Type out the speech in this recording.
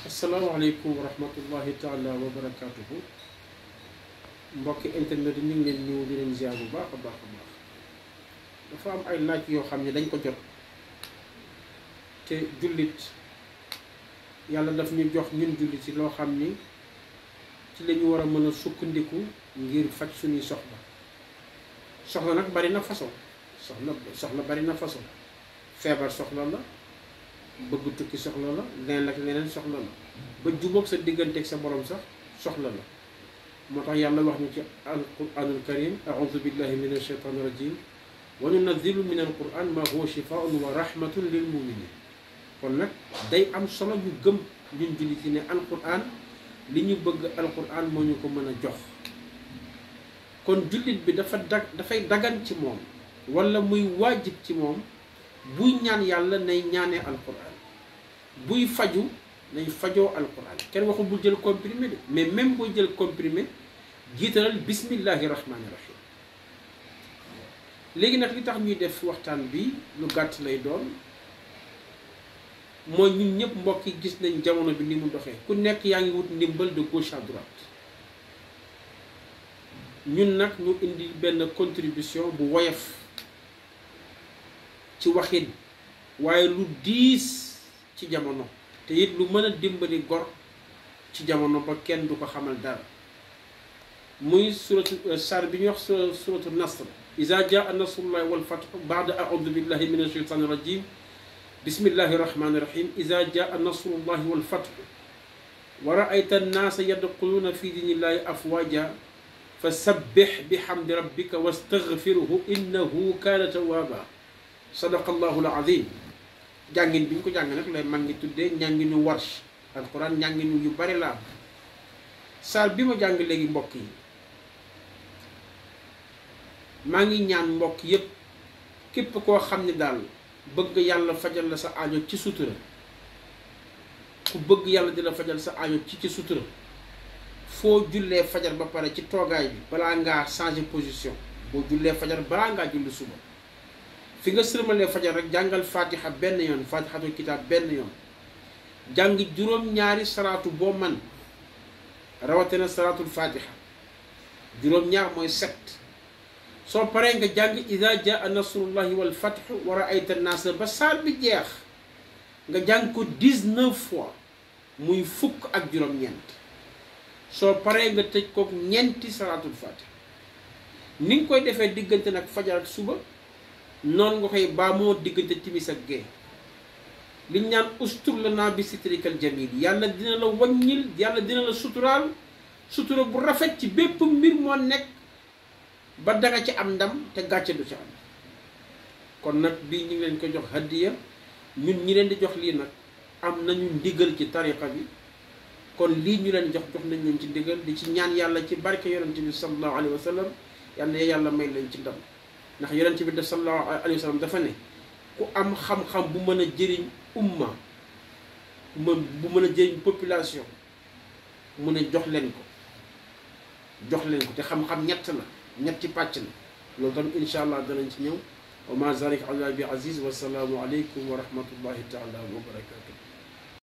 asalaamaaleykum wa rahmatullahi taala wa barakaatuhu mbokki internet yi ñu ngi leen ñëw di leen ziar bu baax a baax a baax dafa am ay laaj yoo xam ne dañ ko jot te jullit yàlla daf ñu jox ñun jullit ci loo xam ni ci la ñu war a mën a sukkandiku ngir faj suñuy soxla nag bari na façon soxla bari na façon feebar soxla la bëgg tukki soxla la leneen ak leneen soxla la ba jubóog sa diggante ak sa borom sax soxla la moo tax yàlla wax ñu ci alquranul karim a'udhu billahi minash shaitanir rajim wa nunazzilu min alquran ma huwa shifaa'un wa rahmatun lil muminin kon nag day am solo ñu gëm ñun jullit yi ne alquran li ñu bëgg alquran moo ñu ko mën a jox kon jullit bi dafay dagan ci moom wala muy waajib ci moom buy ñaan yàlla nay ñaanee alquran buy faju nay fajoo alquran kenn waxul bu jël comprimé de mais même booy jël comprimé jiitalal bismillahi rahmaani rahim léegi nag li tax ñuy def waxtaan bi lu gàtt lay doon mooy ñun ñëpp mbokk yi gis nañ jamono bi ni mu doxee ku nekk yaa ngi wut ndimbal de gauche à droite ñun nag ñu indi benn contribution bu woyof ci waxin waaye lu diis ci jamono te it lu mën a dimbali gor ci jamono ba kenn du ko xamal dara muy suratu sar bi ñuy wax suratu nasr iza jaa nasrullahi wal fath ba'da a'udhu billahi minash shaitanir rajim bismillahi rahmani rahim iza jaa nasrullahi wal fath wa ra'ayta an-nasa yadkhuluna fi dinillahi afwaja fasabbih bihamdi rabbika wastaghfirhu innahu kana tawwaba sadaqallahu al-azim jàngin bi ñu ko jàng nag lay mag ngi tuddee njànginu warsh alquran njànginu yu bari la saar bi ma jàng léegi mbokk yi maa ngi ñaan mbokk yépp képp koo xam ne daal bëgg yàlla fajal la sa aajo ci sutura ku bëgg yàlla di la fajal sa aajo ci sutura foo jullee fajar ba pare ci toogaay bi balaa ngaa changer position boo jullee fajar balaa ngaa julli suba fi nga sërmalee fajar rek jàngal fatiha benn yoon fatihatul kitab benn yoon jàng juróom-ñaari salaatu boo man rawatina salaatul fatiha juróom-ñaar mooy 7 soo paree nga jàng iza jaa nasrullahi wal fath wa ra'ayta an-naasa ba saar bi jeex nga jàng ko 19 fois muy fukk ak juróom-ñeent soo paree nga tëj ko ñeenti salaatul fatiha ni nga koy defee diggante nag fajar ak suba noonu nga koy baamoo diggante timis ak gee liñ ñaan ustur lanaa bi sitrikal jamil yàlla dina la waññil yàlla dina la suturaal sutura bu rafet ci bépp mbir moo nekk ba danga ci am ndam te gàcce du ci am kon nag bii ñu ngi leen ko jox hadiya ñun ñi leen di jox lii nag am nañu ndigal ci tariqa bi kon lii ñu leen jox nañ leen ci ndigal di ci ñaan yàlla ci barke yonente bi sallallahu alayhi wa sallam yàlla may leen ci ndam ndax yonent bi def sallallahu alayhi wa sallam dafa ne ku am xam-xam bu mën a jëriñ umma bu mën a jëriñ population mu ne jox leen ko te xam-xam ñett la ñetti pàcc la loolu tam insha allah danañ ci ñëw wa ma zalika ala bi aziz wa salaamu aleykum wa rahmatullahi taala wa barakatuh